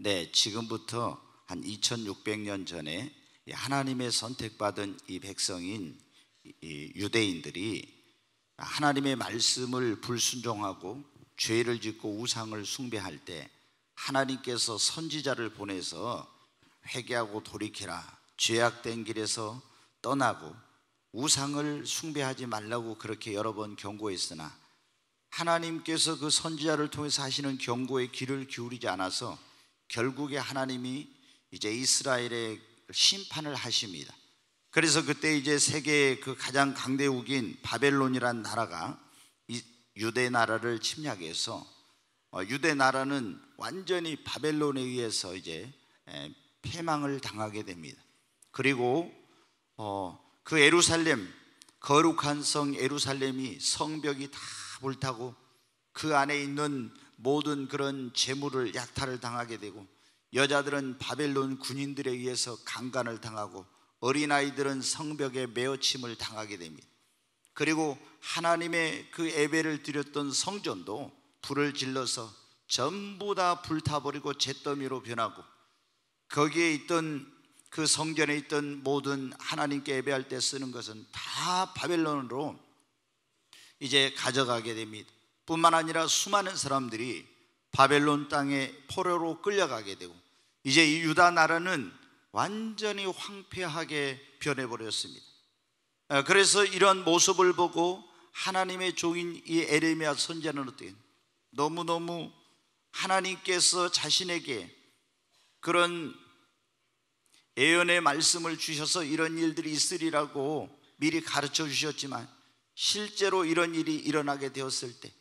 네, 지금부터 한 2600년 전에 하나님의 선택받은 이 백성인 이 유대인들이 하나님의 말씀을 불순종하고 죄를 짓고 우상을 숭배할 때 하나님께서 선지자를 보내서 회개하고 돌이키라, 죄악된 길에서 떠나고 우상을 숭배하지 말라고 그렇게 여러 번 경고했으나 하나님께서 그 선지자를 통해서 하시는 경고에 귀를 기울이지 않아서 결국에 하나님이 이제 이스라엘의 심판을 하십니다. 그래서 그때 이제 세계의 그 가장 강대국인 바벨론이란 나라가 이 유대 나라를 침략해서 유대 나라는 완전히 바벨론에 의해서 이제 패망을 당하게 됩니다. 그리고 그 예루살렘, 거룩한 성 예루살렘이 성벽이 다 불타고 그 안에 있는 모든 그런 재물을 약탈을 당하게 되고, 여자들은 바벨론 군인들에 의해서 강간을 당하고 어린아이들은 성벽에 메어침을 당하게 됩니다. 그리고 하나님의 그 예배를 드렸던 성전도 불을 질러서 전부 다 불타버리고 잿더미로 변하고, 거기에 있던 그 성전에 있던 모든 하나님께 예배할 때 쓰는 것은 다 바벨론으로 이제 가져가게 됩니다. 뿐만 아니라 수많은 사람들이 바벨론 땅에 포로로 끌려가게 되고, 이제 이 유다 나라는 완전히 황폐하게 변해버렸습니다. 그래서 이런 모습을 보고 하나님의 종인 이 에레미야 선지자는 어떻게 너무너무 하나님께서 자신에게 그런 예언의 말씀을 주셔서 이런 일들이 있으리라고 미리 가르쳐 주셨지만 실제로 이런 일이 일어나게 되었을 때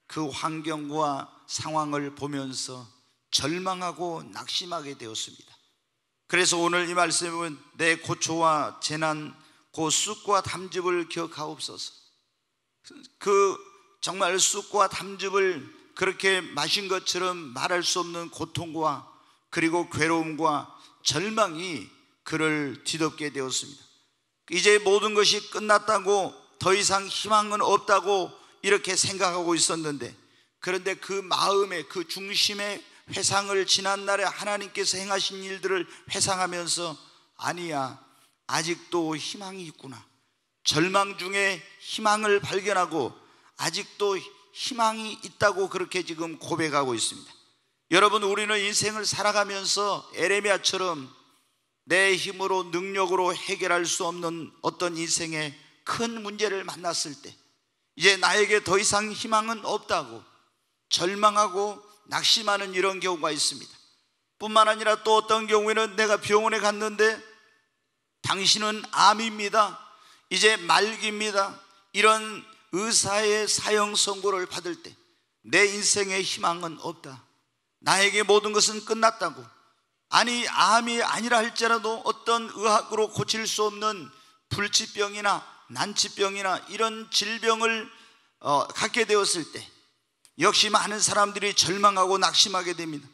그 환경과 상황을 보면서 절망하고 낙심하게 되었습니다. 그래서 오늘 이 말씀은 내 고초와 재난 그 쑥과 담즙을 기억하옵소서. 그 정말 쑥과 담즙을 그렇게 마신 것처럼 말할 수 없는 고통과 그리고 괴로움과 절망이 그를 뒤덮게 되었습니다. 이제 모든 것이 끝났다고, 더 이상 희망은 없다고 이렇게 생각하고 있었는데, 그런데 그 마음의 그 중심의 회상을 지난날에 하나님께서 행하신 일들을 회상하면서 아니야, 아직도 희망이 있구나, 절망 중에 희망을 발견하고 아직도 희망이 있다고 그렇게 지금 고백하고 있습니다. 여러분, 우리는 인생을 살아가면서 에레미야처럼 내 힘으로 능력으로 해결할 수 없는 어떤 인생의 큰 문제를 만났을 때 이제 나에게 더 이상 희망은 없다고 절망하고 낙심하는 이런 경우가 있습니다. 뿐만 아니라 또 어떤 경우에는 내가 병원에 갔는데 당신은 암입니다, 이제 말기입니다, 이런 의사의 사형 선고를 받을 때 내 인생의 희망은 없다, 나에게 모든 것은 끝났다고, 아니 암이 아니라 할지라도 어떤 의학으로 고칠 수 없는 불치병이나 난치병이나 이런 질병을 갖게 되었을 때 역시 많은 사람들이 절망하고 낙심하게 됩니다.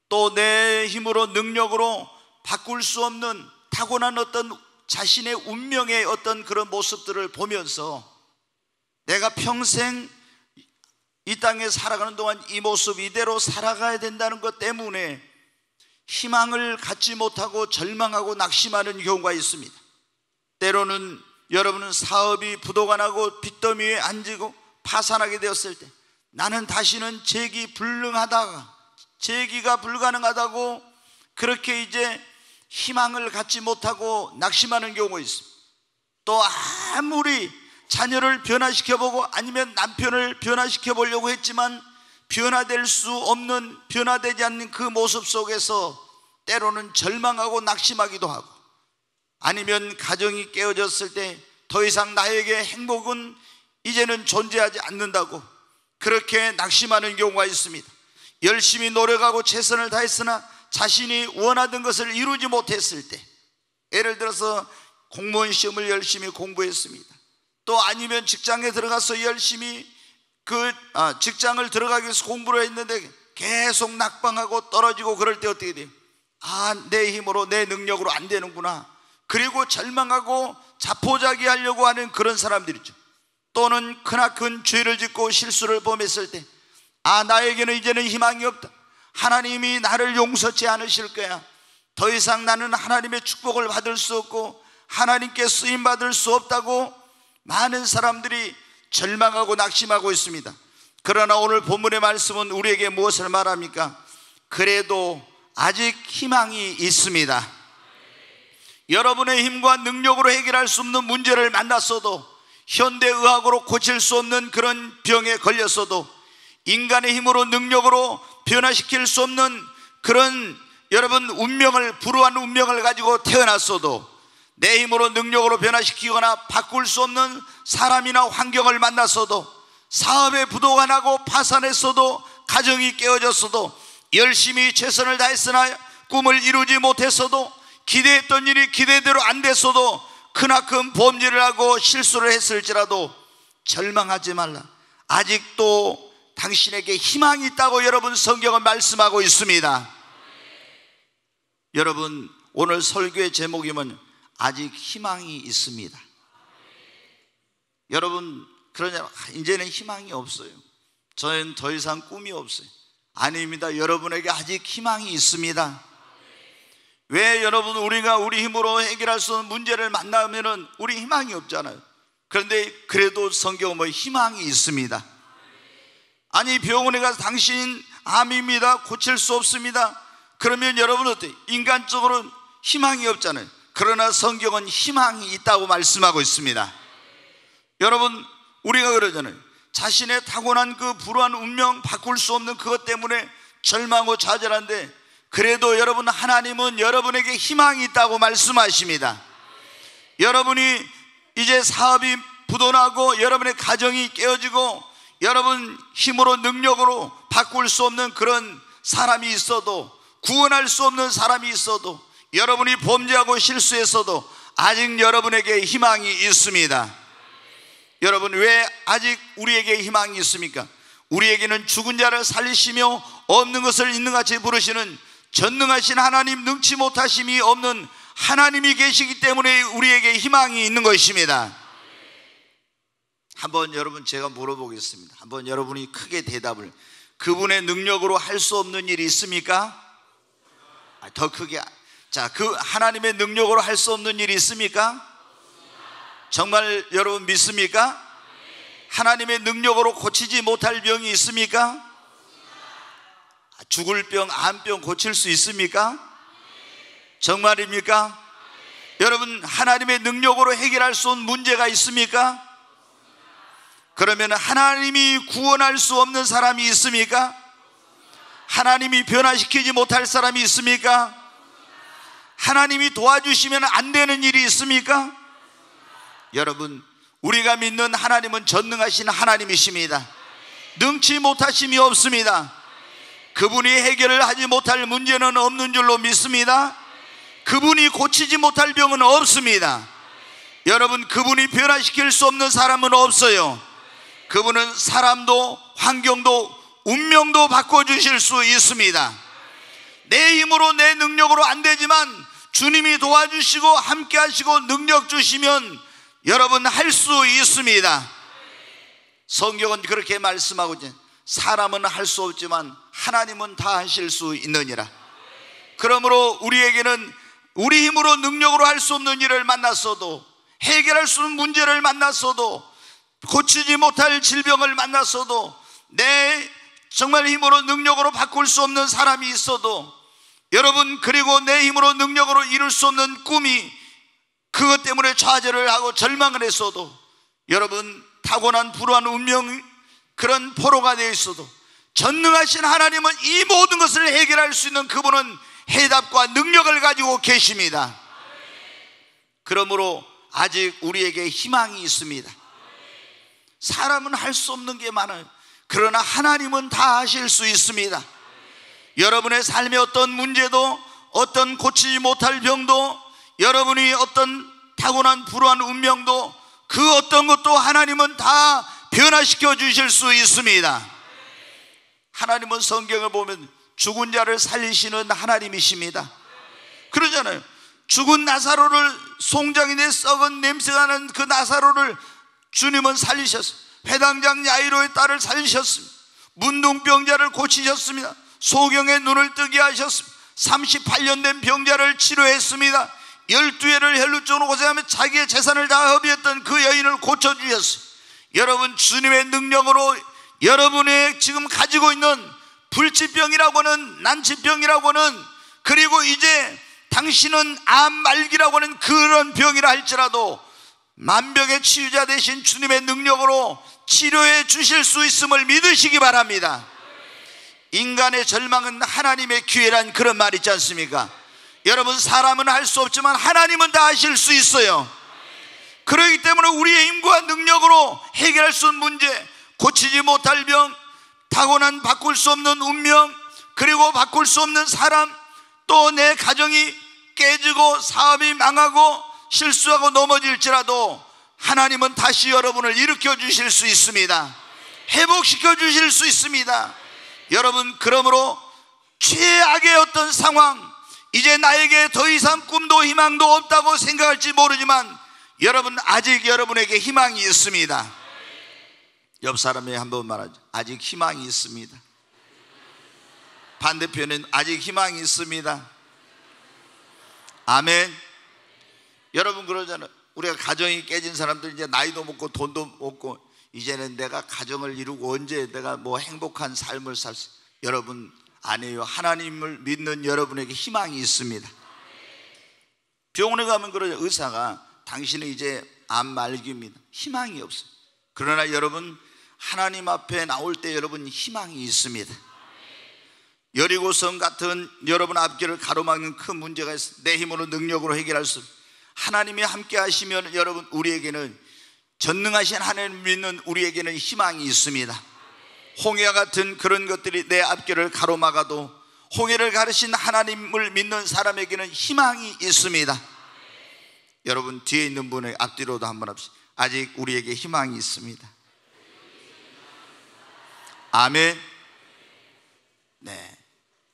또 내 힘으로 능력으로 바꿀 수 없는 타고난 어떤 자신의 운명의 어떤 그런 모습들을 보면서 내가 평생 이 땅에 살아가는 동안 이 모습 이대로 살아가야 된다는 것 때문에 희망을 갖지 못하고 절망하고 낙심하는 경우가 있습니다. 때로는 여러분은 사업이 부도가 나고 빚더미에 앉고 파산하게 되었을 때 나는 다시는 재기가 불가능하다고 그렇게 이제 희망을 갖지 못하고 낙심하는 경우가 있습니다. 또 아무리 자녀를 변화시켜보고 아니면 남편을 변화시켜보려고 했지만 변화될 수 없는, 변화되지 않는 그 모습 속에서 때로는 절망하고 낙심하기도 하고, 아니면 가정이 깨어졌을 때 더 이상 나에게 행복은 이제는 존재하지 않는다고 그렇게 낙심하는 경우가 있습니다. 열심히 노력하고 최선을 다했으나 자신이 원하던 것을 이루지 못했을 때, 예를 들어서 공무원 시험을 열심히 공부했습니다. 또 아니면 직장에 들어가서 열심히 직장을 들어가기 위해서 공부를 했는데 계속 낙방하고 떨어지고 그럴 때 어떻게 돼요? 내 힘으로 내 능력으로 안 되는구나, 그리고 절망하고 자포자기하려고 하는 그런 사람들이죠. 또는 크나큰 죄를 짓고 실수를 범했을 때 나에게는 이제는 희망이 없다, 하나님이 나를 용서치 않으실 거야. 더 이상 나는 하나님의 축복을 받을 수 없고 하나님께 쓰임받을 수 없다고 많은 사람들이 절망하고 낙심하고 있습니다. 그러나 오늘 본문의 말씀은 우리에게 무엇을 말합니까? 그래도 아직 희망이 있습니다. 여러분의 힘과 능력으로 해결할 수 없는 문제를 만났어도, 현대의학으로 고칠 수 없는 그런 병에 걸렸어도, 인간의 힘으로 능력으로 변화시킬 수 없는 그런 여러분 불우한 운명을 가지고 태어났어도, 내 힘으로 능력으로 변화시키거나 바꿀 수 없는 사람이나 환경을 만났어도, 사업에 부도가 나고 파산했어도, 가정이 깨어졌어도, 열심히 최선을 다했으나 꿈을 이루지 못했어도, 기대했던 일이 기대대로 안 됐어도, 크나큰 범죄를 하고 실수를 했을지라도 절망하지 말라. 아직도 당신에게 희망이 있다고 여러분 성경은 말씀하고 있습니다. 여러분, 오늘 설교의 제목이면 아직 희망이 있습니다. 여러분, 그러냐, 이제는 희망이 없어요. 저는 더 이상 꿈이 없어요. 아닙니다. 여러분에게 아직 희망이 있습니다. 왜 여러분, 우리가 우리 힘으로 해결할 수 없는 문제를 만나면은 우리 희망이 없잖아요. 그런데 그래도 성경은 뭐 희망이 있습니다. 아니, 병원에 가서 당신 암입니다, 고칠 수 없습니다, 그러면 여러분 어때요? 인간적으로는 희망이 없잖아요. 그러나 성경은 희망이 있다고 말씀하고 있습니다. 여러분, 우리가 그러잖아요. 자신의 타고난 그 불우한 운명, 바꿀 수 없는 그것 때문에 절망하고 좌절한데, 그래도 여러분, 하나님은 여러분에게 희망이 있다고 말씀하십니다. 여러분이 이제 사업이 부도나고 여러분의 가정이 깨어지고 여러분 힘으로 능력으로 바꿀 수 없는 그런 사람이 있어도, 구원할 수 없는 사람이 있어도, 여러분이 범죄하고 실수했어도 아직 여러분에게 희망이 있습니다. 여러분, 왜 아직 우리에게 희망이 있습니까? 우리에게는 죽은 자를 살리시며 없는 것을 있는 같이 부르시는 전능하신 하나님, 능치 못하심이 없는 하나님이 계시기 때문에 우리에게 희망이 있는 것입니다. 한번 여러분, 제가 물어보겠습니다. 한번 여러분이 크게 대답을. 그분의 능력으로 할 수 없는 일이 있습니까? 더 크게. 자, 그 하나님의 능력으로 할 수 없는 일이 있습니까? 정말 여러분 믿습니까? 하나님의 능력으로 고치지 못할 병이 있습니까? 죽을 병, 암병 고칠 수 있습니까? 정말입니까? 여러분, 하나님의 능력으로 해결할 수 없는 문제가 있습니까? 그러면 하나님이 구원할 수 없는 사람이 있습니까? 하나님이 변화시키지 못할 사람이 있습니까? 하나님이 도와주시면 안 되는 일이 있습니까? 여러분, 우리가 믿는 하나님은 전능하신 하나님이십니다. 능치 못하심이 없습니다. 그분이 해결을 하지 못할 문제는 없는 줄로 믿습니다. 그분이 고치지 못할 병은 없습니다. 여러분, 그분이 변화시킬 수 없는 사람은 없어요. 그분은 사람도 환경도 운명도 바꿔주실 수 있습니다. 내 힘으로 내 능력으로 안 되지만 주님이 도와주시고 함께 하시고 능력 주시면 여러분 할 수 있습니다. 성경은 그렇게 말씀하고 있죠. 사람은 할 수 없지만 하나님은 다 하실 수 있느니라. 그러므로 우리에게는 우리 힘으로 능력으로 할 수 없는 일을 만났어도, 해결할 수 없는 문제를 만났어도, 고치지 못할 질병을 만났어도, 내 정말 힘으로 능력으로 바꿀 수 없는 사람이 있어도, 여러분, 그리고 내 힘으로 능력으로 이룰 수 없는 꿈이 그것 때문에 좌절을 하고 절망을 했어도, 여러분, 타고난 불우한 운명, 그런 포로가 되어 있어도 전능하신 하나님은 이 모든 것을 해결할 수 있는 그분은 해답과 능력을 가지고 계십니다. 그러므로 아직 우리에게 희망이 있습니다. 사람은 할 수 없는 게 많아요. 그러나 하나님은 다 하실 수 있습니다. 여러분의 삶의 어떤 문제도, 어떤 고치지 못할 병도, 여러분이 어떤 타고난 불우한 운명도, 그 어떤 것도 하나님은 다 변화시켜 주실 수 있습니다. 하나님은 성경을 보면 죽은 자를 살리시는 하나님이십니다. 그러잖아요. 죽은 나사로를, 송장인의 썩은 냄새가 나는 그 나사로를 주님은 살리셨습니다. 회당장 야이로의 딸을 살리셨습니다. 문둥병자를 고치셨습니다. 소경의 눈을 뜨게 하셨습니다. 38년 된 병자를 치료했습니다. 12회를 혈루증으로 고생하며 자기의 재산을 다 허비했던 그 여인을 고쳐주셨어요. 여러분, 주님의 능력으로 여러분의 지금 가지고 있는 불치병이라고는, 난치병이라고는, 그리고 이제 당신은 암 말기라고 하는 그런 병이라 할지라도 만병의 치유자 되신 주님의 능력으로 치료해 주실 수 있음을 믿으시기 바랍니다. 인간의 절망은 하나님의 기회란 그런 말 있지 않습니까? 여러분, 사람은 할 수 없지만 하나님은 다 하실 수 있어요. 그렇기 때문에 우리의 힘과 능력으로 해결할 수 있는 문제, 고치지 못할 병, 타고난 바꿀 수 없는 운명, 그리고 바꿀 수 없는 사람, 또 내 가정이 깨지고 사업이 망하고 실수하고 넘어질지라도 하나님은 다시 여러분을 일으켜 주실 수 있습니다. 회복시켜 주실 수 있습니다. 여러분, 그러므로 최악의 어떤 상황, 이제 나에게 더 이상 꿈도 희망도 없다고 생각할지 모르지만 여러분, 아직 여러분에게 희망이 있습니다. 옆 사람에게 한번 말하죠. 아직 희망이 있습니다. 반대편은 아직 희망이 있습니다. 아멘. 여러분, 그러잖아요. 우리가 가정이 깨진 사람들, 이제 나이도 먹고 돈도 없고 이제는 내가 가정을 이루고 언제 내가 뭐 행복한 삶을 살 수, 여러분 아니에요. 하나님을 믿는 여러분에게 희망이 있습니다. 병원에 가면 그러죠. 의사가 당신은 이제 암 말기입니다. 희망이 없어요. 그러나 여러분, 하나님 앞에 나올 때 여러분 희망이 있습니다. 여리고성 같은 여러분 앞길을 가로막는 큰 문제가 있어요. 내 힘으로 능력으로 해결할 수 없어요. 하나님이 함께 하시면 여러분, 우리에게는 전능하신 하나님을 믿는 우리에게는 희망이 있습니다. 홍해와 같은 그런 것들이 내 앞길을 가로막아도 홍해를 가르신 하나님을 믿는 사람에게는 희망이 있습니다. 여러분, 뒤에 있는 분의 앞뒤로도 한번 합시다. 아직 우리에게 희망이 있습니다. 아멘. 네,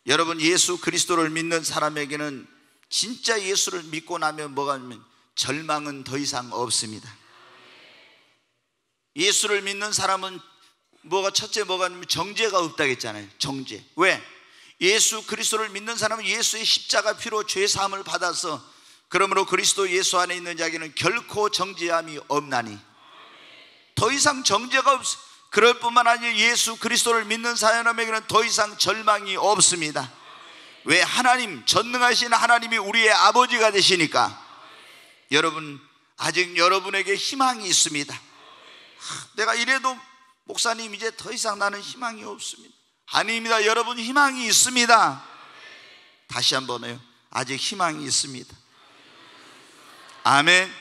여러분, 예수 그리스도를 믿는 사람에게는 진짜 예수를 믿고 나면 뭐가 있냐면 절망은 더 이상 없습니다. 예수를 믿는 사람은 뭐가 첫째 뭐가 있냐면 정죄가 없다고 했잖아요. 정죄. 왜? 예수 그리스도를 믿는 사람은 예수의 십자가 피로 죄 사함을 받아서, 그러므로 그리스도 예수 안에 있는 자에게는 결코 정죄함이 없나니 더 이상 정죄가 없어. 그럴 뿐만 아니라 예수 그리스도를 믿는 사람에게는 더 이상 절망이 없습니다. 왜? 하나님, 전능하신 하나님이 우리의 아버지가 되시니까. 여러분, 아직 여러분에게 희망이 있습니다. 내가 이래도 목사님 이제 더 이상 나는 희망이 없습니다. 아닙니다. 여러분, 희망이 있습니다. 다시 한번요. 아직 희망이 있습니다. 아멘.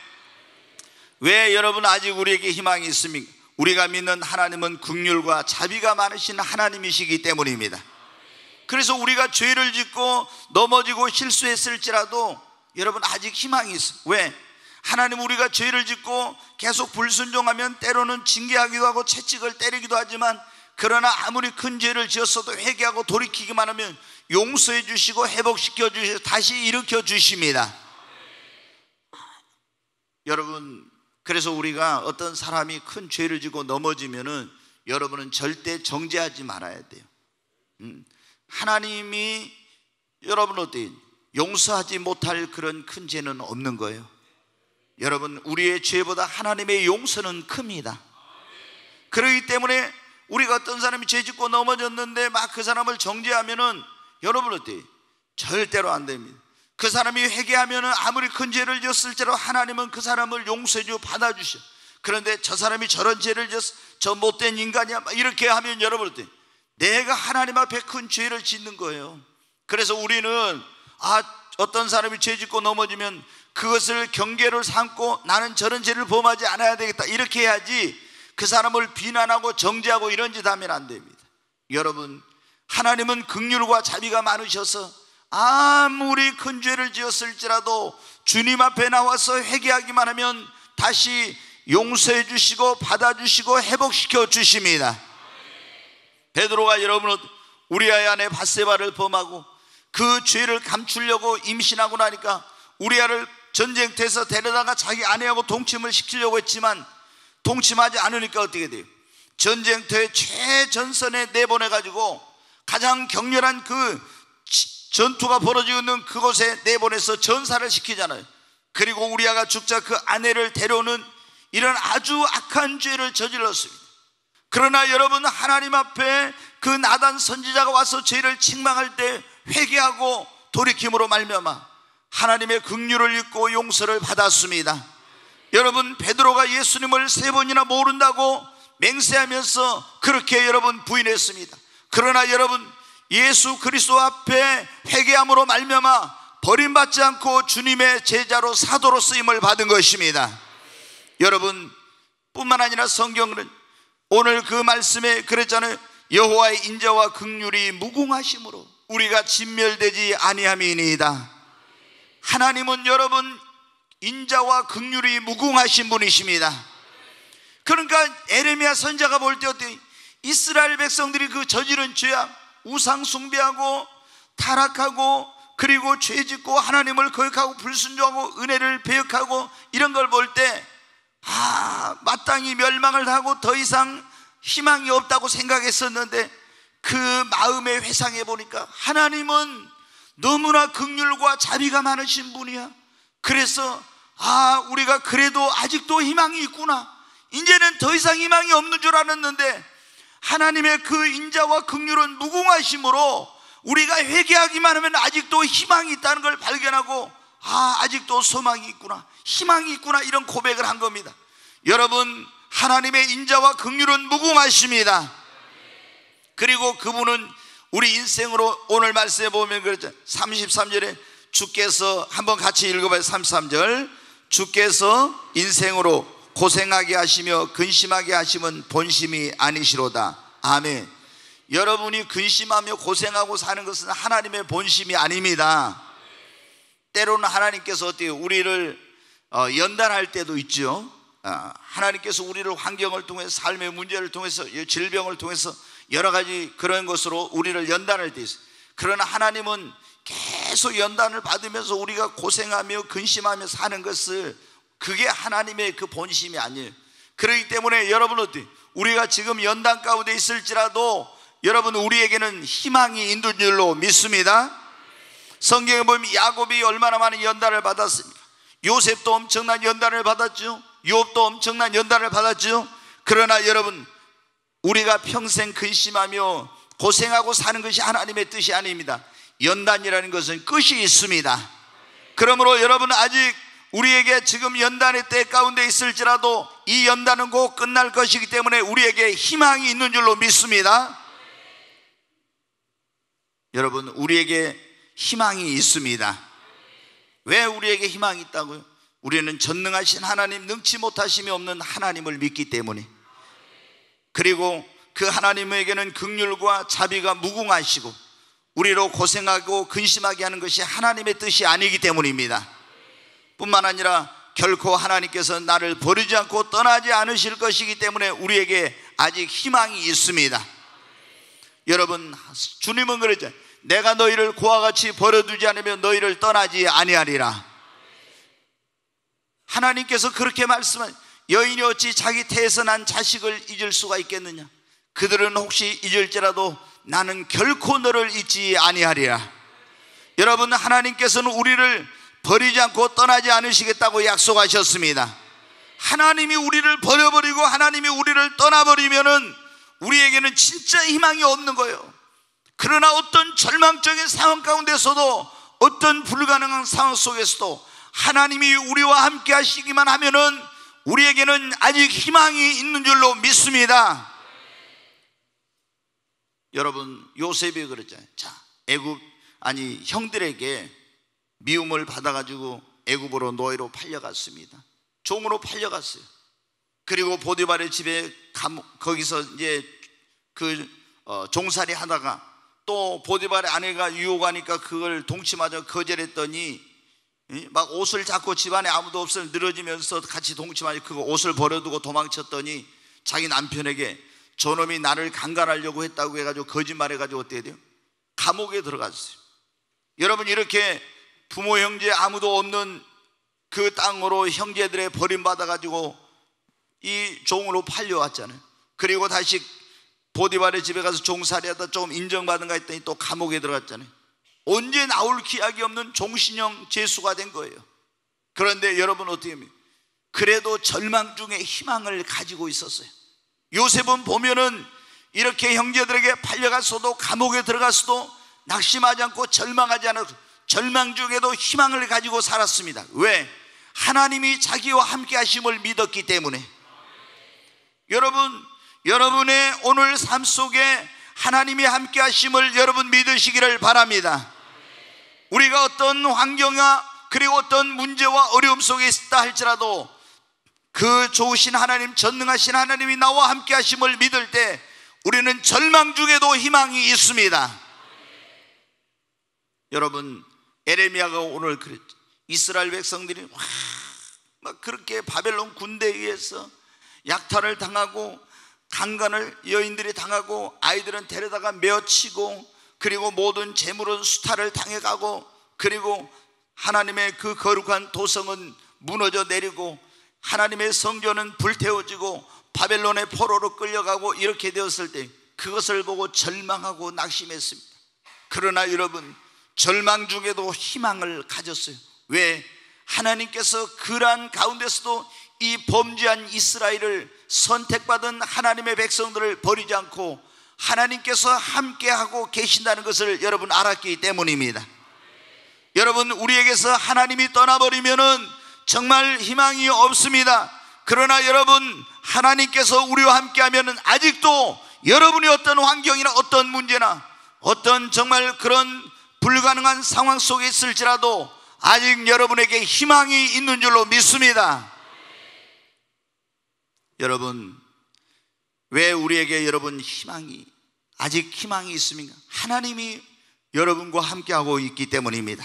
왜 여러분 아직 우리에게 희망이 있습니까? 우리가 믿는 하나님은 긍휼과 자비가 많으신 하나님이시기 때문입니다. 그래서 우리가 죄를 짓고 넘어지고 실수했을지라도 여러분 아직 희망이 있어요. 왜? 하나님, 우리가 죄를 짓고 계속 불순종하면 때로는 징계하기도 하고 채찍을 때리기도 하지만, 그러나 아무리 큰 죄를 지었어도 회개하고 돌이키기만 하면 용서해 주시고 회복시켜 주시고 다시 일으켜 주십니다. 여러분, 그래서 우리가 어떤 사람이 큰 죄를 지고 넘어지면은 여러분은 절대 정죄하지 말아야 돼요. 하나님이 여러분 어때요? 용서하지 못할 그런 큰 죄는 없는 거예요. 여러분, 우리의 죄보다 하나님의 용서는 큽니다. 그렇기 때문에 우리가 어떤 사람이 죄 짓고 넘어졌는데 막 그 사람을 정죄하면은 여러분 어때요? 절대로 안 됩니다. 그 사람이 회개하면은 아무리 큰 죄를 지었을지라도 하나님은 그 사람을 용서해주고 받아주셔. 그런데 저 사람이 저런 죄를 지었어, 저 못된 인간이야, 이렇게 하면 여러분 어때요? 내가 하나님 앞에 큰 죄를 짓는 거예요. 그래서 우리는 어떤 사람이 죄 짓고 넘어지면 그것을 경계를 삼고 나는 저런 죄를 범하지 않아야 되겠다, 이렇게 해야지 그 사람을 비난하고 정죄하고 이런 짓 하면 안 됩니다. 여러분, 하나님은 긍휼과 자비가 많으셔서 아무리 큰 죄를 지었을지라도 주님 앞에 나와서 회개하기만 하면 다시 용서해 주시고 받아주시고 회복시켜 주십니다. 베드로가 여러분 우리아 안에 밧세바를 범하고 그 죄를 감추려고 임신하고 나니까 우리아를 전쟁터에서 데려다가 자기 아내하고 동침을 시키려고 했지만 동침하지 않으니까 어떻게 돼요? 전쟁터의 최전선에 내보내가지고 가장 격렬한 그 전투가 벌어지고 있는 그곳에 내보내서 전사를 시키잖아요. 그리고 우리아가 죽자 그 아내를 데려오는 이런 아주 악한 죄를 저질렀습니다. 그러나 여러분, 하나님 앞에 그 나단 선지자가 와서 죄를 책망할 때 회개하고 돌이킴으로 말미암아 하나님의 긍휼을 입고 용서를 받았습니다. 여러분, 베드로가 예수님을 3번이나 모른다고 맹세하면서 그렇게 여러분 부인했습니다. 그러나 여러분, 예수 그리스도 앞에 회개함으로 말미암아 버림받지 않고 주님의 제자로 사도로 쓰임을 받은 것입니다. 여러분, 뿐만 아니라 성경은 오늘 그 말씀에 그랬잖아요. 여호와의 인자와 긍휼이 무궁하심으로 우리가 진멸되지 아니함이니이다. 하나님은 여러분 인자와 긍휼이 무궁하신 분이십니다. 그러니까 에레미야 선지자가 볼 때 어때요? 이스라엘 백성들이 그 저지른 죄악, 우상 숭배하고 타락하고 그리고 죄짓고 하나님을 거역하고 불순종하고 은혜를 배역하고 이런 걸 볼 때 마땅히 멸망을 하고 더 이상 희망이 없다고 생각했었는데 그 마음에 회상해 보니까 하나님은 너무나 긍휼과 자비가 많으신 분이야. 그래서 우리가 그래도 아직도 희망이 있구나, 이제는 더 이상 희망이 없는 줄 알았는데 하나님의 그 인자와 긍휼은 무궁하심으로 우리가 회개하기만 하면 아직도 희망이 있다는 걸 발견하고 아직도 소망이 있구나, 희망이 있구나, 이런 고백을 한 겁니다. 여러분, 하나님의 인자와 긍휼은 무궁하십니다. 그리고 그분은 우리 인생으로 오늘 말씀에 보면 그렇죠. 33절에 주께서, 한번 같이 읽어봐요. 33절, 주께서 인생으로 고생하게 하시며 근심하게 하심은 본심이 아니시로다. 아멘. 여러분이 근심하며 고생하고 사는 것은 하나님의 본심이 아닙니다. 때로는 하나님께서 어때요? 우리를 연단할 때도 있죠. 하나님께서 우리를 환경을 통해서, 삶의 문제를 통해서, 질병을 통해서 여러 가지 그런 것으로 우리를 연단할 때 있어요. 그러나 하나님은 계속 연단을 받으면서 우리가 고생하며 근심하며 사는 것을, 그게 하나님의 그 본심이 아니에요. 그렇기 때문에 여러분 어때요? 우리가 지금 연단 가운데 있을지라도 여러분, 우리에게는 희망이 있는 줄로 믿습니다. 성경에 보면 야곱이 얼마나 많은 연단을 받았습니까? 요셉도 엄청난 연단을 받았죠. 욥도 엄청난 연단을 받았죠. 그러나 여러분, 우리가 평생 근심하며 고생하고 사는 것이 하나님의 뜻이 아닙니다. 연단이라는 것은 끝이 있습니다. 그러므로 여러분, 아직 우리에게 지금 연단의 때 가운데 있을지라도 이 연단은 곧 끝날 것이기 때문에 우리에게 희망이 있는 줄로 믿습니다. 여러분, 우리에게 희망이 있습니다. 왜 우리에게 희망이 있다고요? 우리는 전능하신 하나님, 능치 못하심이 없는 하나님을 믿기 때문에, 그리고 그 하나님에게는 긍휼과 자비가 무궁하시고 우리로 고생하고 근심하게 하는 것이 하나님의 뜻이 아니기 때문입니다. 뿐만 아니라 결코 하나님께서 나를 버리지 않고 떠나지 않으실 것이기 때문에 우리에게 아직 희망이 있습니다. 여러분, 주님은 그랬죠. 내가 너희를 고와 같이 버려두지 않으면 너희를 떠나지 아니하리라. 하나님께서 그렇게 말씀한, 여인이 어찌 자기 태에서 난 자식을 잊을 수가 있겠느냐? 그들은 혹시 잊을지라도 나는 결코 너를 잊지 아니하리라. 여러분, 하나님께서는 우리를 버리지 않고 떠나지 않으시겠다고 약속하셨습니다. 하나님이 우리를 버려버리고 하나님이 우리를 떠나버리면은 우리에게는 진짜 희망이 없는 거예요. 그러나 어떤 절망적인 상황 가운데서도, 어떤 불가능한 상황 속에서도 하나님이 우리와 함께 하시기만 하면은 우리에게는 아직 희망이 있는 줄로 믿습니다. 여러분, 요셉이 그랬잖아요. 형들에게 미움을 받아가지고 애굽으로 노예로 팔려갔습니다. 종으로 팔려갔어요. 그리고 보디발의 집에 거기서 이제 종살이 하다가 또 보디발의 아내가 유혹하니까 그걸 동침하자 거절했더니 막 옷을 잡고 집안에 아무도 없어 늘어지면서 같이 동침하자 그 옷을 버려두고 도망쳤더니 자기 남편에게 저놈이 나를 강간하려고 했다고 해가지고 거짓말해가지고 어떻게 돼요? 감옥에 들어갔어요. 여러분, 이렇게 부모 형제 아무도 없는 그 땅으로 형제들의 버림받아가지고 이 종으로 팔려왔잖아요. 그리고 다시 보디발의 집에 가서 종살이하다 조금 인정받은가 했더니 또 감옥에 들어갔잖아요. 언제 나올 기약이 없는 종신형 죄수가 된 거예요. 그런데 여러분 어떻게 합니까? 그래도 절망 중에 희망을 가지고 있었어요. 요셉은 보면은 이렇게 형제들에게 팔려갔어도 감옥에 들어갔어도 낙심하지 않고 절망하지 않았고 절망 중에도 희망을 가지고 살았습니다. 왜? 하나님이 자기와 함께 하심을 믿었기 때문에. 여러분, 여러분의 오늘 삶 속에 하나님이 함께 하심을 여러분 믿으시기를 바랍니다. 우리가 어떤 환경과 그리고 어떤 문제와 어려움 속에 있다 할지라도 그 좋으신 하나님, 전능하신 하나님이 나와 함께 하심을 믿을 때 우리는 절망 중에도 희망이 있습니다. 여러분, 에레미야가 오늘 그랬죠. 이스라엘 백성들이 막 그렇게 바벨론 군대에 의해서 약탈을 당하고 강간을 여인들이 당하고 아이들은 데려다가 메어치고 그리고 모든 재물은 수탈을 당해가고 그리고 하나님의 그 거룩한 도성은 무너져 내리고 하나님의 성전은 불태워지고 바벨론의 포로로 끌려가고 이렇게 되었을 때 그것을 보고 절망하고 낙심했습니다. 그러나 여러분, 절망 중에도 희망을 가졌어요. 왜? 하나님께서 그러한 가운데서도 이 범죄한 이스라엘을 선택받은 하나님의 백성들을 버리지 않고 하나님께서 함께하고 계신다는 것을 여러분 알았기 때문입니다. 여러분, 우리에게서 하나님이 떠나버리면은 정말 희망이 없습니다. 그러나 여러분, 하나님께서 우리와 함께하면은 아직도 여러분이 어떤 환경이나 어떤 문제나 어떤 정말 그런 불가능한 상황 속에 있을지라도 아직 여러분에게 희망이 있는 줄로 믿습니다. 여러분, 왜 우리에게 여러분 아직 희망이 있습니까? 하나님이 여러분과 함께하고 있기 때문입니다.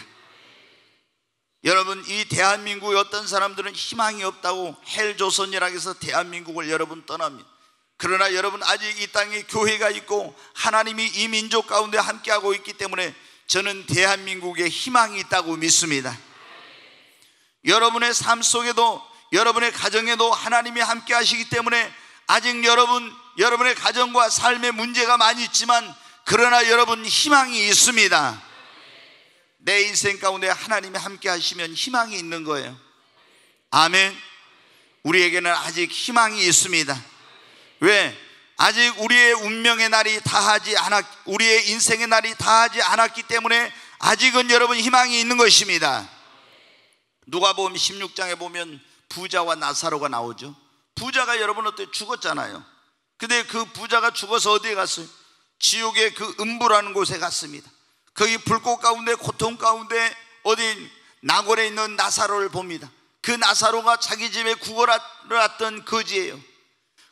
여러분, 이 대한민국의 어떤 사람들은 희망이 없다고 헬조선이라고 해서 대한민국을 여러분 떠납니다. 그러나 여러분, 아직 이 땅에 교회가 있고 하나님이 이 민족 가운데 함께하고 있기 때문에 저는 대한민국에 희망이 있다고 믿습니다. 여러분의 삶 속에도 여러분의 가정에도 하나님이 함께 하시기 때문에 아직 여러분의 가정과 삶의 문제가 많이 있지만 그러나 여러분 희망이 있습니다. 내 인생 가운데 하나님이 함께 하시면 희망이 있는 거예요. 아멘. 우리에게는 아직 희망이 있습니다. 왜? 아직 우리의 운명의 날이 우리의 인생의 날이 다하지 않았기 때문에 아직은 여러분 희망이 있는 것입니다. 누가복음 16장에 보면 부자와 나사로가 나오죠. 부자가 여러분 어때? 죽었잖아요. 근데 그 부자가 죽어서 어디에 갔어요? 지옥의 그 음부라는 곳에 갔습니다. 거기 불꽃 가운데 고통 가운데 어디 나골에 있는 나사로를 봅니다. 그 나사로가 자기 집에 구걸을 왔던 거지예요.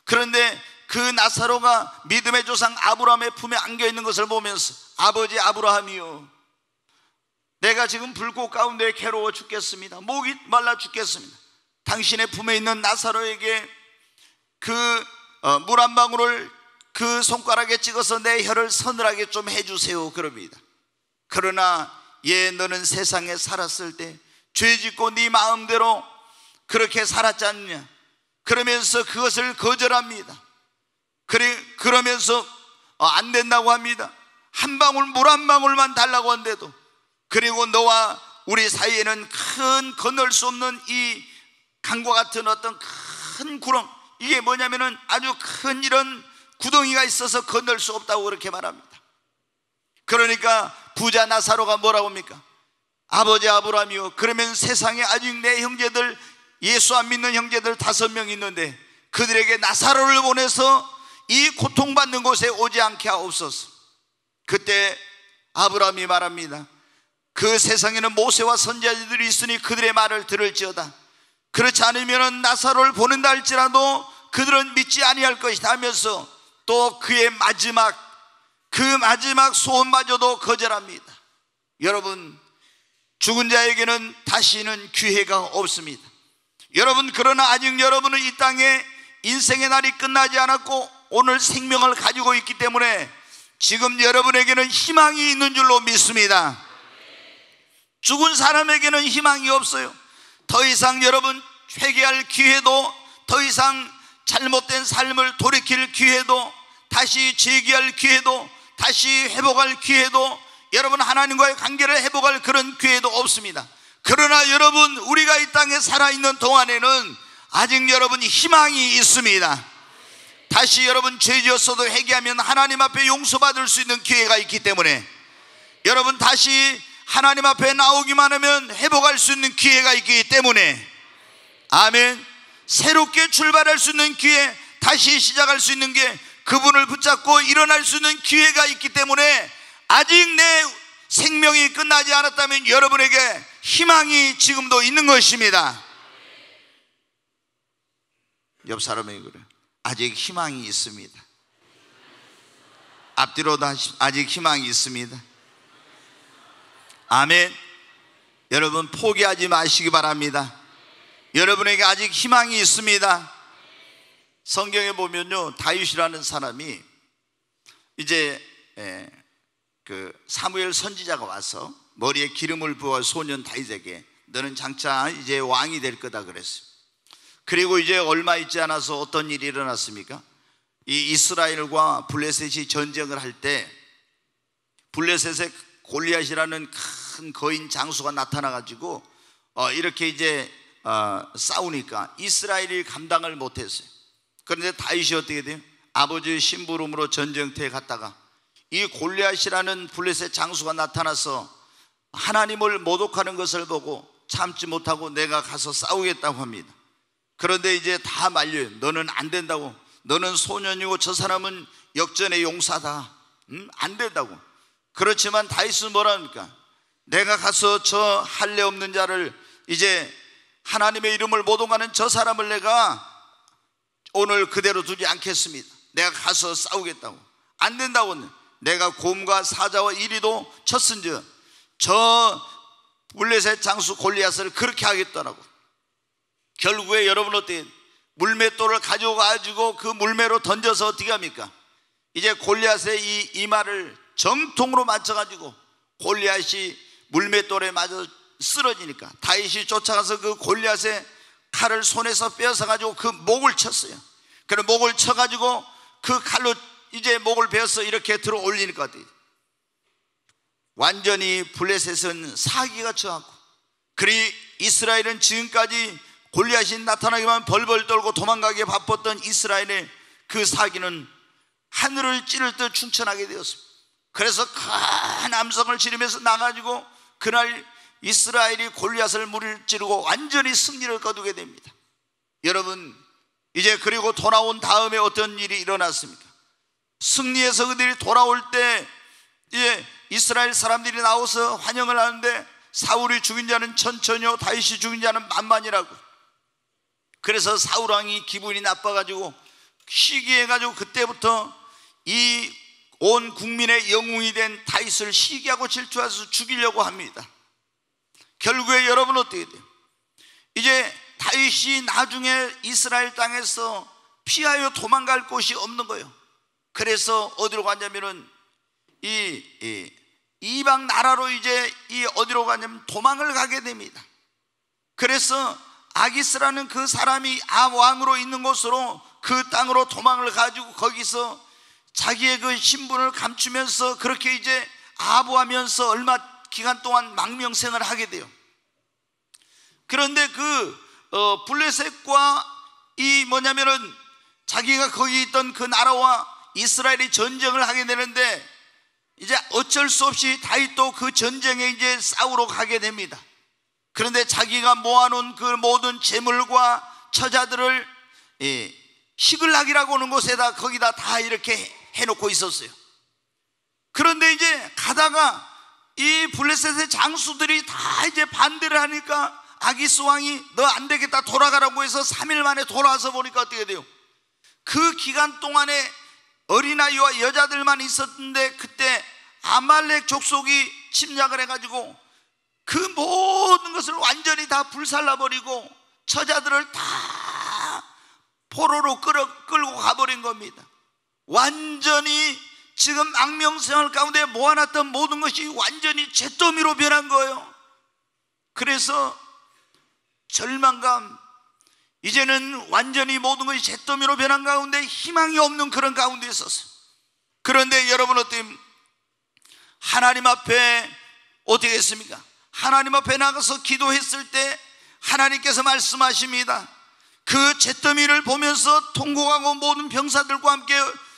그런데 그 나사로가 믿음의 조상 아브라함의 품에 안겨 있는 것을 보면서 아버지 아브라함이요, 내가 지금 불꽃 가운데 괴로워 죽겠습니다. 목이 말라 죽겠습니다. 당신의 품에 있는 나사로에게 그 물 한 방울을 그 손가락에 찍어서 내 혀를 서늘하게 좀 해주세요 그럽니다. 그러나 너는 세상에 살았을 때 죄짓고 네 마음대로 그렇게 살았지 않느냐, 그러면서 그것을 거절합니다. 그러면서 안 된다고 합니다. 한 방울 물 한 방울만 달라고 한데도, 그리고 너와 우리 사이에는 큰 건널 수 없는 이 강과 같은 어떤 큰 구렁, 이게 뭐냐면은 아주 큰 이런 구덩이가 있어서 건널 수 없다고 그렇게 말합니다. 그러니까 부자 나사로가 뭐라고 합니까? 아버지 아브라함이요, 그러면 세상에 아직 내 형제들, 예수 안 믿는 형제들 5명 있는데 그들에게 나사로를 보내서 이 고통받는 곳에 오지 않게 하옵소서. 그때 아브라함이 말합니다. 그 세상에는 모세와 선지자들이 있으니 그들의 말을 들을지어다. 그렇지 않으면 나사로를 보낸다 할지라도 그들은 믿지 아니할 것이다 하면서 또 그의 마지막 소원마저도 거절합니다. 여러분, 죽은 자에게는 다시는 기회가 없습니다. 여러분, 그러나 아직 여러분은 이 땅에 인생의 날이 끝나지 않았고 오늘 생명을 가지고 있기 때문에 지금 여러분에게는 희망이 있는 줄로 믿습니다. 죽은 사람에게는 희망이 없어요. 더 이상 여러분 회개할 기회도, 더 이상 잘못된 삶을 돌이킬 기회도 다시 재기할 기회도, 다시 회복할 기회도, 여러분 하나님과의 관계를 회복할 그런 기회도 없습니다. 그러나 여러분, 우리가 이 땅에 살아있는 동안에는 아직 여러분 희망이 있습니다. 다시 여러분 죄 지었어도 회개하면 하나님 앞에 용서받을 수 있는 기회가 있기 때문에, 여러분 다시 하나님 앞에 나오기만 하면 회복할 수 있는 기회가 있기 때문에, 아멘. 새롭게 출발할 수 있는 기회, 다시 시작할 수 있는 게, 그분을 붙잡고 일어날 수 있는 기회가 있기 때문에, 아직 내 생명이 끝나지 않았다면 여러분에게 희망이 지금도 있는 것입니다. 옆 사람에게 그래, 아직 희망이 있습니다. 앞뒤로 아직 희망이 있습니다. 아멘. 여러분 포기하지 마시기 바랍니다. 여러분에게 아직 희망이 있습니다. 성경에 보면요, 다윗이라는 사람이 이제 그 사무엘 선지자가 와서 머리에 기름을 부어 소년 다윗에게 너는 장차 이제 왕이 될 거다 그랬어요. 그리고 이제 얼마 있지 않아서 어떤 일이 일어났습니까? 이 이스라엘과 블레셋이 전쟁을 할 때 블레셋의 골리앗이라는 큰 거인 장수가 나타나가지고 이렇게 이제 싸우니까 이스라엘이 감당을 못했어요. 그런데 다윗이 어떻게 돼요? 아버지의 심부름으로 전쟁터에 갔다가 이 골리앗이라는 블레셋 장수가 나타나서 하나님을 모독하는 것을 보고 참지 못하고 내가 가서 싸우겠다고 합니다. 그런데 이제 다 말려요. 너는 안 된다고. 너는 소년이고 저 사람은 역전의 용사다. 안 된다고. 그렇지만 다윗은 뭐라 합니까? 내가 가서 저 할례 없는 자를, 이제 하나님의 이름을 모독하는 저 사람을 내가 오늘 그대로 두지 않겠습니다. 내가 가서 싸우겠다고. 안 된다고. 내가 곰과 사자와 이리도 쳤은즉 저 블레셋 장수 골리앗을 그렇게 하겠더라고. 결국에 여러분 어떻게 물맷돌을 가져가지고 그 물매로 던져서 어떻게 합니까? 이제 골리앗의 이 이마를 정통으로 맞춰가지고 골리앗이 물맷돌에 맞아 쓰러지니까 다윗이 쫓아가서 그 골리앗의 칼을 손에서 빼앗아가지고 그 목을 쳤어요. 그래 목을 쳐가지고 그 칼로 이제 목을 베어서 이렇게 들어 올리니까 어때요? 완전히 블레셋은 사기가 쳐갖고, 그리 이스라엘은 지금까지 골리앗이 나타나기만 벌벌 떨고 도망가기에 바빴던 이스라엘의 그 사기는 하늘을 찌를 듯 충천하게 되었습니다. 그래서 큰 함성을 지르면서 나가지고 그날 이스라엘이 골리앗을 무찌르고 완전히 승리를 거두게 됩니다. 여러분 이제 그리고 돌아온 다음에 어떤 일이 일어났습니까? 승리해서 그들이 돌아올 때 이제 이스라엘 사람들이 나와서 환영을 하는데 사울이 죽인 자는 천천히요 다윗이 죽인 자는 만만이라고. 그래서 사울 왕이 기분이 나빠가지고 시기해가지고 그때부터 이 온 국민의 영웅이 된 다윗을 시기하고 질투해서 죽이려고 합니다. 결국에 여러분 어떻게 돼요? 이제 다윗이 나중에 이스라엘 땅에서 피하여 도망갈 곳이 없는 거예요. 그래서 어디로 가냐면은 이 이방 나라로 이제 이 어디로 가냐면 도망을 가게 됩니다. 그래서 아기스라는 그 사람이 암 왕으로 있는 곳으로 그 땅으로 도망을 가지고 거기서 자기의 그 신분을 감추면서 그렇게 이제 아부하면서 얼마 기간 동안 망명생을 하게 돼요. 그런데 블레셋과 이 뭐냐면은 자기가 거기 있던 그 나라와 이스라엘이 전쟁을 하게 되는데 이제 어쩔 수 없이 다윗도 그 전쟁에 이제 싸우러 가게 됩니다. 그런데 자기가 모아놓은 그 모든 재물과 처자들을 시글락이라고 하는 곳에다 거기다 다 이렇게 해놓고 있었어요. 그런데 이제 가다가 이 블레셋의 장수들이 다 이제 반대를 하니까 아기스 왕이 너 안 되겠다 돌아가라고 해서 3일 만에 돌아와서 보니까 어떻게 돼요? 그 기간 동안에 어린아이와 여자들만 있었는데 그때 아말렉 족속이 침략을 해가지고 그 모든 것을 완전히 다 불살라버리고 처자들을 다 포로로 끌고 가버린 겁니다. 완전히 지금 악명생활 가운데 모아놨던 모든 것이 완전히 잿더미로 변한 거예요. 그래서 절망감, 이제는 완전히 모든 것이 잿더미로 변한 가운데 희망이 없는 그런 가운데 있었어요. 그런데 여러분 어떻게 하나님 앞에 어떻게 했습니까? 하나님 앞에 나가서 기도했을 때 하나님께서 말씀하십니다. 그 잿더미를 보면서 통곡하고 모든 병사들과 함께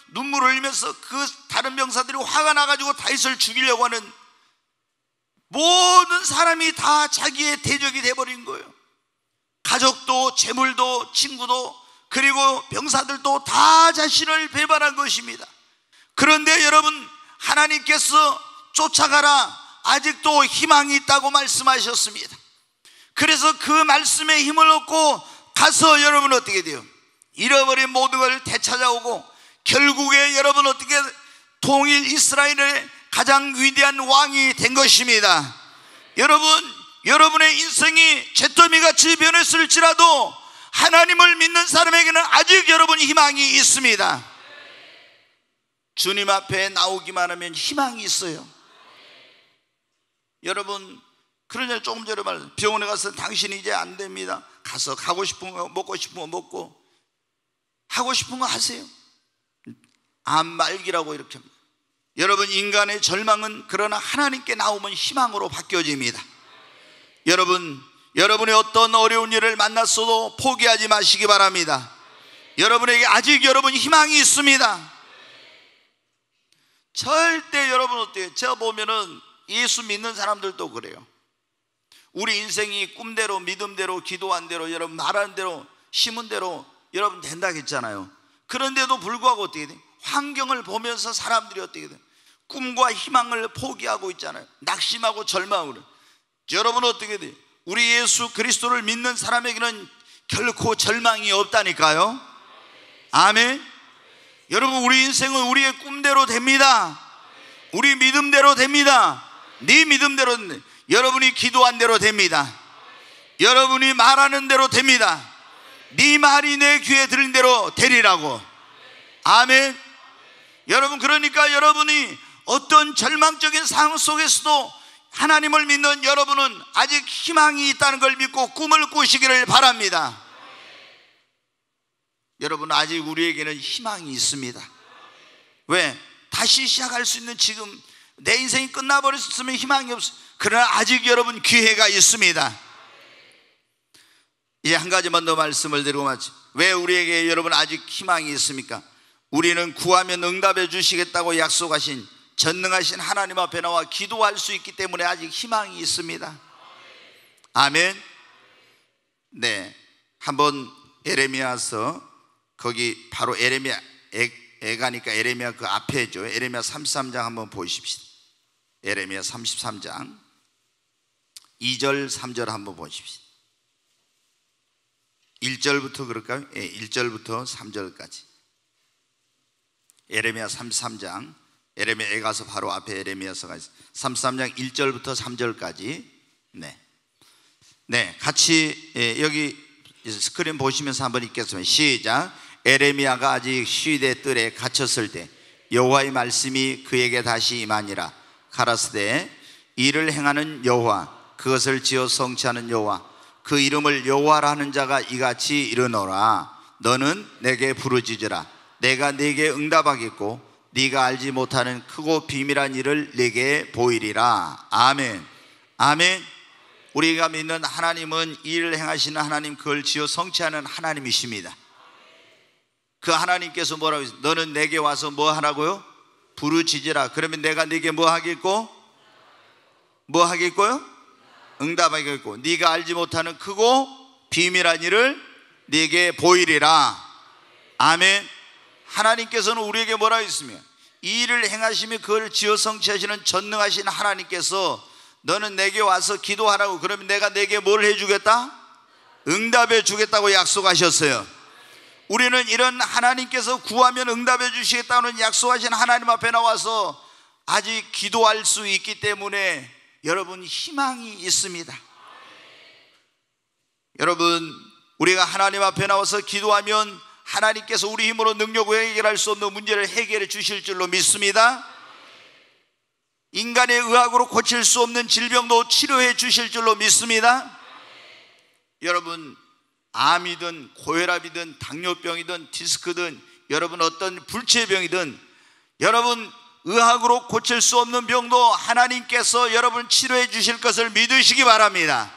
눈물을 흘리면서 그 다른 병사들이 화가 나가지고 다윗을 죽이려고 하는 모든 사람이 다 자기의 대적이 돼버린 거예요. 가족도 재물도 친구도 그리고 병사들도 다 자신을 배반한 것입니다. 그런데 여러분, 하나님께서 쫓아가라, 아직도 희망이 있다고 말씀하셨습니다. 그래서 그 말씀에 힘을 얻고 가서 여러분 어떻게 돼요? 잃어버린 모든 걸 되찾아오고 결국에 여러분 어떻게 통일 이스라엘의 가장 위대한 왕이 된 것입니다. 여러분의 인생이 잿더미같이 변했을지라도 하나님을 믿는 사람에게는 아직 여러분 희망이 있습니다. 주님 앞에 나오기만 하면 희망이 있어요. 여러분, 그러냐 조금 전에 병원에 가서 당신이 이제 안 됩니다. 가서 가고 싶은 거 먹고 싶은 거 먹고 하고 싶은 거 하세요. 암 말기라고 이렇게 합니다. 여러분, 인간의 절망은 그러나 하나님께 나오면 희망으로 바뀌어집니다. 여러분의 어떤 어려운 일을 만났어도 포기하지 마시기 바랍니다. 여러분에게 아직 여러분 희망이 있습니다. 절대 여러분 어때요? 제가 보면은 예수 믿는 사람들도 그래요. 우리 인생이 꿈대로 믿음대로 기도한 대로 여러분 말하는 대로 심은 대로 여러분 된다고 했잖아요. 그런데도 불구하고 어떻게 돼요? 환경을 보면서 사람들이 어떻게 돼요? 꿈과 희망을 포기하고 있잖아요. 낙심하고 절망으로. 여러분 어떻게 돼요? 우리 예수 그리스도를 믿는 사람에게는 결코 절망이 없다니까요. 아멘. 여러분, 우리 인생은 우리의 꿈대로 됩니다. 우리 믿음대로 됩니다. 네 믿음대로, 여러분이 기도한 대로 됩니다. 여러분이 말하는 대로 됩니다. 네 말이 내 귀에 들린 대로 되리라고. 아멘. 여러분, 그러니까 여러분이 어떤 절망적인 상황 속에서도 하나님을 믿는 여러분은 아직 희망이 있다는 걸 믿고 꿈을 꾸시기를 바랍니다. 여러분, 아직 우리에게는 희망이 있습니다. 왜? 다시 시작할 수 있는 지금 내 인생이 끝나버렸으면 희망이 없어. 그러나 아직 여러분 기회가 있습니다. 이제 한 가지만 더 말씀을 드리고 마치, 왜 우리에게 여러분 아직 희망이 있습니까? 우리는 구하면 응답해 주시겠다고 약속하신 전능하신 하나님 앞에 나와 기도할 수 있기 때문에 아직 희망이 있습니다. 아멘. 네, 한번 에레미야서, 거기 바로 에레미야 애가니까 에레미야 그 앞에죠. 에레미야 33장 한번 보십시다. 에레미야 33장 2절 3절 한번 보십시다. 1절부터 그럴까요? 예, 1절부터 3절까지. 에레미야 33장, 에레미야 애가서 바로 앞에 에레미야서가 있어요. 33장 1절부터 3절까지. 네, 같이 여기 스크린 보시면서 한번 읽겠습니다. 시작. 에레미야가 아직 시대 뜰에 갇혔을 때 여호와의 말씀이 그에게 다시 임하니라. 가라사대, 이를 행하는 여호와, 그것을 지어 성취하는 여호와, 그 이름을 여호와라 하는 자가 이같이 이르노라. 너는 내게 부르짖으라. 내가 네게 응답하겠고 네가 알지 못하는 크고 비밀한 일을 네게 보이리라. 아멘. 아멘. 우리가 믿는 하나님은 이 일을 행하시는 하나님, 그걸 지어 성취하는 하나님이십니다. 그 하나님께서 뭐라고 했어요? 너는 내게 와서 뭐 하라고요? 부르짖으라. 그러면 내가 네게 뭐 하겠고? 뭐 하겠고요? 응답하겠고 네가 알지 못하는 크고 비밀한 일을 네게 보이리라. 아멘. 하나님께서는 우리에게 뭐라고 했으며, 이 일을 행하시며 그걸 지어 성취하시는 전능하신 하나님께서 너는 내게 와서 기도하라고, 그러면 내가 내게 뭘 해주겠다? 응답해 주겠다고 약속하셨어요. 우리는 이런 하나님께서 구하면 응답해 주시겠다는 약속하신 하나님 앞에 나와서 아직 기도할 수 있기 때문에 여러분 희망이 있습니다. 여러분, 우리가 하나님 앞에 나와서 기도하면 하나님께서 우리 힘으로 능력으로 해결할 수 없는 문제를 해결해 주실 줄로 믿습니다. 인간의 의학으로 고칠 수 없는 질병도 치료해 주실 줄로 믿습니다. 여러분, 암이든 고혈압이든 당뇨병이든 디스크든 여러분 어떤 불치병이든 여러분, 의학으로 고칠 수 없는 병도 하나님께서 여러분 치료해 주실 것을 믿으시기 바랍니다.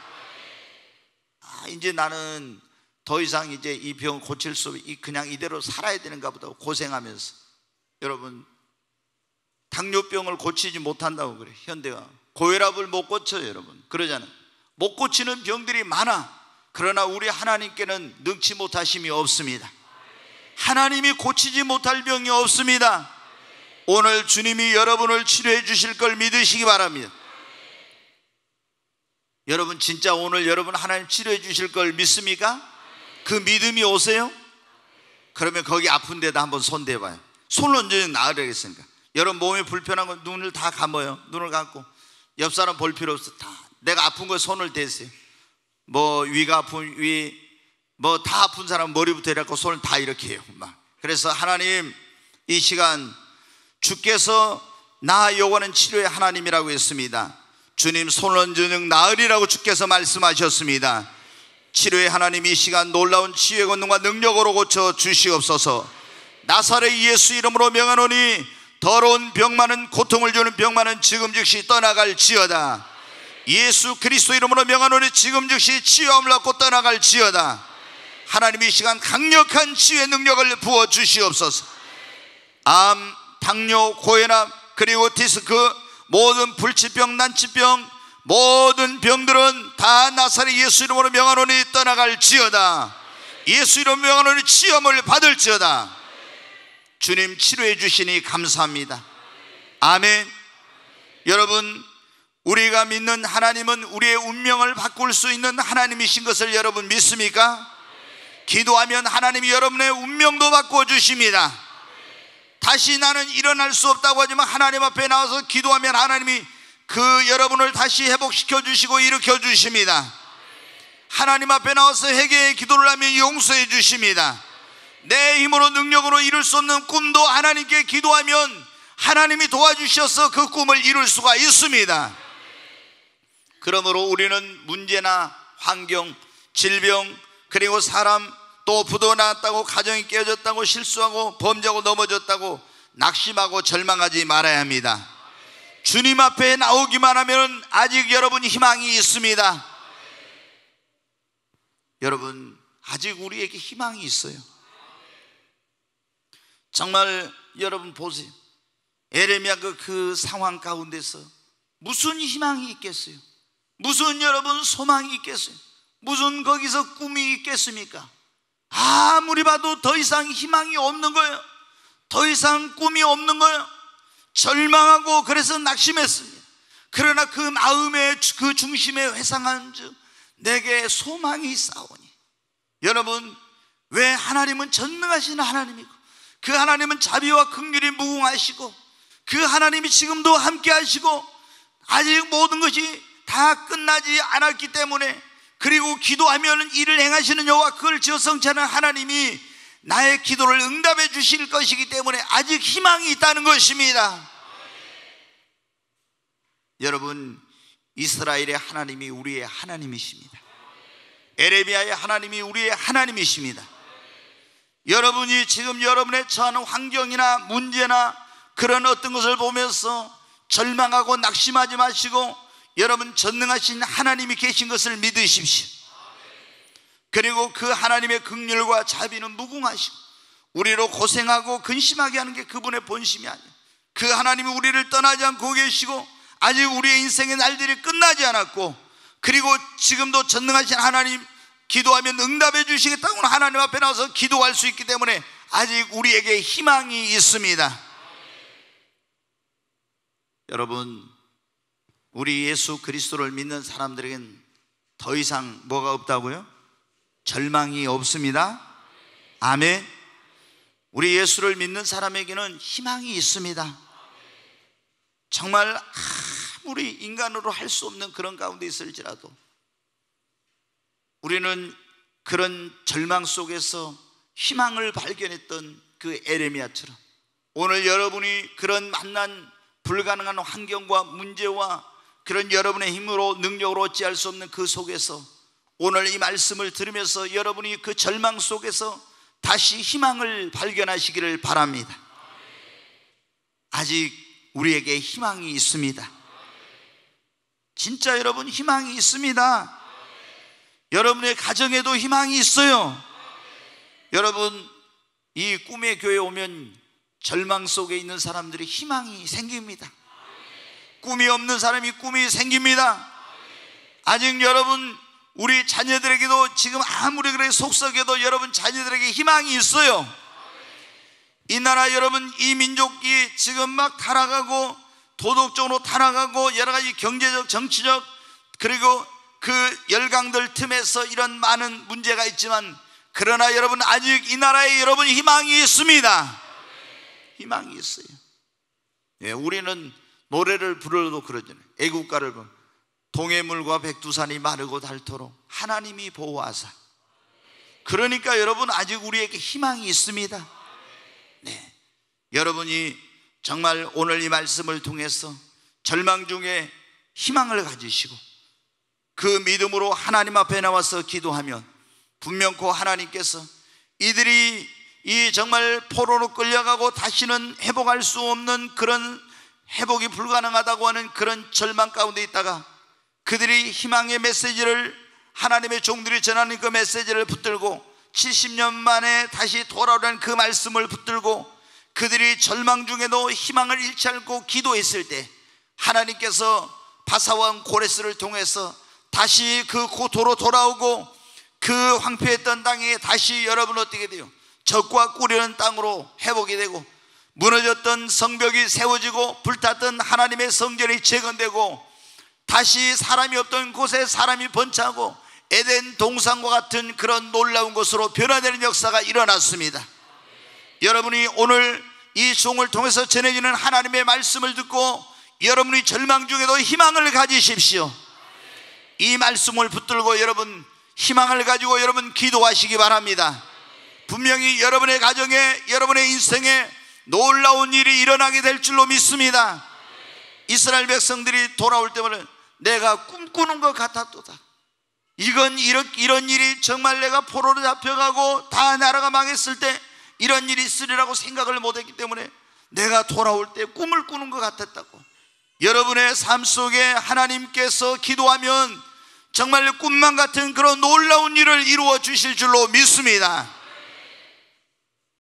이제 나는 더 이상 이제 이 병 고칠 수 없이 그냥 이대로 살아야 되는가 보다 고생하면서, 여러분 당뇨병을 고치지 못한다고 그래. 현대가 고혈압을 못 고쳐요. 여러분 그러잖아요. 못 고치는 병들이 많아. 그러나 우리 하나님께는 능치 못하심이 없습니다. 하나님이 고치지 못할 병이 없습니다. 오늘 주님이 여러분을 치료해 주실 걸 믿으시기 바랍니다. 여러분 진짜 오늘 여러분 하나님 치료해 주실 걸 믿습니까? 그 믿음이 오세요? 그러면 거기 아픈 데다 한번 손 대봐요. 손을 언제 나으려겠습니까? 여러분 몸이 불편한 건 눈을 다 감아요. 눈을 감고 옆 사람 볼 필요 없어. 다 내가 아픈 거에 손을 대세요. 뭐 위가 아픈 위, 뭐 다 아픈 사람 머리부터 이렇게 손을 다 이렇게 해요. 막. 그래서 하나님 이 시간 주께서 나 요구하는 치료의 하나님이라고 했습니다. 주님 손을 얹으면 나으리라고 주께서 말씀하셨습니다. 치료의 하나님 이 시간 놀라운 치유의 권능과 능력으로 고쳐 주시옵소서. 나사렛 예수 이름으로 명하노니 더러운 병 많은 고통을 주는 병 많은 지금 즉시 떠나갈지어다. 예수 그리스도 이름으로 명하노니 지금 즉시 치유함을 받고 떠나갈지어다. 하나님 이 시간 강력한 치유의 능력을 부어 주시옵소서. 암, 당뇨, 고혈압 그리고 디스크 모든 불치병, 난치병 모든 병들은 다 나사렛 예수 이름으로 명하노니 떠나갈지어다. 예수 이름으로 명하노니 치유함을 받을지어다. 주님 치료해 주시니 감사합니다. 아멘. 여러분 우리가 믿는 하나님은 우리의 운명을 바꿀 수 있는 하나님이신 것을 여러분 믿습니까? 기도하면 하나님이 여러분의 운명도 바꿔주십니다. 다시 나는 일어날 수 없다고 하지만 하나님 앞에 나와서 기도하면 하나님이 그 여러분을 다시 회복시켜 주시고 일으켜 주십니다. 하나님 앞에 나와서 회개의 기도를 하면 용서해 주십니다. 내 힘으로 능력으로 이룰 수 없는 꿈도 하나님께 기도하면 하나님이 도와주셔서 그 꿈을 이룰 수가 있습니다. 그러므로 우리는 문제나 환경, 질병 그리고 사람 또 부도 나왔다고 가정이 깨어졌다고 실수하고 범죄하고 넘어졌다고 낙심하고 절망하지 말아야 합니다. 주님 앞에 나오기만 하면 아직 여러분 희망이 있습니다. 여러분 아직 우리에게 희망이 있어요. 정말 여러분 보세요. 에레미야 그 상황 가운데서 무슨 희망이 있겠어요? 무슨 여러분 소망이 있겠어요? 무슨 거기서 꿈이 있겠습니까? 아무리 봐도 더 이상 희망이 없는 거예요. 더 이상 꿈이 없는 거예요. 절망하고 그래서 낙심했습니다. 그러나 그 마음의 그 중심에 회상한 즉 내게 소망이 있사오니. 여러분 왜 하나님은 전능하신 하나님이고 그 하나님은 자비와 긍휼이 무궁하시고 그 하나님이 지금도 함께 하시고 아직 모든 것이 다 끝나지 않았기 때문에 그리고 기도하면 일을 행하시는 여호와 그걸 지어 성취하는 하나님이 나의 기도를 응답해 주실 것이기 때문에 아직 희망이 있다는 것입니다. 여러분 이스라엘의 하나님이 우리의 하나님이십니다. 에레미야의 하나님이 우리의 하나님이십니다. 여러분이 지금 여러분의 처하는 환경이나 문제나 그런 어떤 것을 보면서 절망하고 낙심하지 마시고 여러분 전능하신 하나님이 계신 것을 믿으십시오. 그리고 그 하나님의 긍휼과 자비는 무궁하시고 우리로 고생하고 근심하게 하는 게 그분의 본심이 아니에요. 그 하나님이 우리를 떠나지 않고 계시고 아직 우리의 인생의 날들이 끝나지 않았고 그리고 지금도 전능하신 하나님 기도하면 응답해 주시겠다고 하나님 앞에 나와서 기도할 수 있기 때문에 아직 우리에게 희망이 있습니다. 여러분 우리 예수 그리스도를 믿는 사람들에겐 더 이상 뭐가 없다고요? 절망이 없습니다. 아멘. 우리 예수를 믿는 사람에게는 희망이 있습니다. 정말 아무리 인간으로 할 수 없는 그런 가운데 있을지라도 우리는 그런 절망 속에서 희망을 발견했던 그 에레미야처럼 오늘 여러분이 그런 만난 불가능한 환경과 문제와 그런 여러분의 힘으로 능력으로 어찌할 수 없는 그 속에서 오늘 이 말씀을 들으면서 여러분이 그 절망 속에서 다시 희망을 발견하시기를 바랍니다. 아직 우리에게 희망이 있습니다. 진짜 여러분, 희망이 있습니다. 여러분의 가정에도 희망이 있어요. 여러분, 이 꿈의 교회에 오면 절망 속에 있는 사람들이 희망이 생깁니다. 꿈이 없는 사람이 꿈이 생깁니다. 아직 여러분, 우리 자녀들에게도 지금 아무리 그래 속썩여도 여러분 자녀들에게 희망이 있어요. 이 나라 여러분, 이 민족이 지금 막 타락하고 도덕적으로 타락하고 여러 가지 경제적, 정치적, 그리고 그 열강들 틈에서 이런 많은 문제가 있지만, 그러나 여러분 아직 이 나라에 여러분 희망이 있습니다. 희망이 있어요. 예, 우리는 노래를 부르도 그러잖아요. 애국가를 보면 동해물과 백두산이 마르고 닳도록 하나님이 보호하사. 그러니까 여러분 아직 우리에게 희망이 있습니다. 네, 여러분이 정말 오늘 이 말씀을 통해서 절망 중에 희망을 가지시고 그 믿음으로 하나님 앞에 나와서 기도하면 분명코 하나님께서 이들이 이 정말 포로로 끌려가고 다시는 회복할 수 없는 그런 회복이 불가능하다고 하는 그런 절망 가운데 있다가 그들이 희망의 메시지를, 하나님의 종들이 전하는 그 메시지를 붙들고 70년 만에 다시 돌아오라는 그 말씀을 붙들고 그들이 절망 중에도 희망을 잃지 않고 기도했을 때 하나님께서 바사왕 고레스를 통해서 다시 그 고토로 돌아오고 그 황폐했던 땅에 다시 여러분 어떻게 돼요? 적과 꿀이는 땅으로 회복이 되고 무너졌던 성벽이 세워지고 불탔던 하나님의 성전이 재건되고 다시 사람이 없던 곳에 사람이 번창하고 에덴 동산과 같은 그런 놀라운 것으로 변화되는 역사가 일어났습니다. 여러분이 오늘 이 종을 통해서 전해지는 하나님의 말씀을 듣고 여러분이 절망 중에도 희망을 가지십시오. 이 말씀을 붙들고 여러분 희망을 가지고 여러분 기도하시기 바랍니다. 분명히 여러분의 가정에, 여러분의 인생에 놀라운 일이 일어나게 될 줄로 믿습니다. 이스라엘 백성들이 돌아올 때마다 내가 꿈꾸는 것 같았도다. 이런 일이 정말 내가 포로로 잡혀가고 다 나라가 망했을 때 이런 일이 있으리라고 생각을 못했기 때문에 내가 돌아올 때 꿈을 꾸는 것 같았다고. 여러분의 삶 속에 하나님께서 기도하면 정말 꿈만 같은 그런 놀라운 일을 이루어 주실 줄로 믿습니다.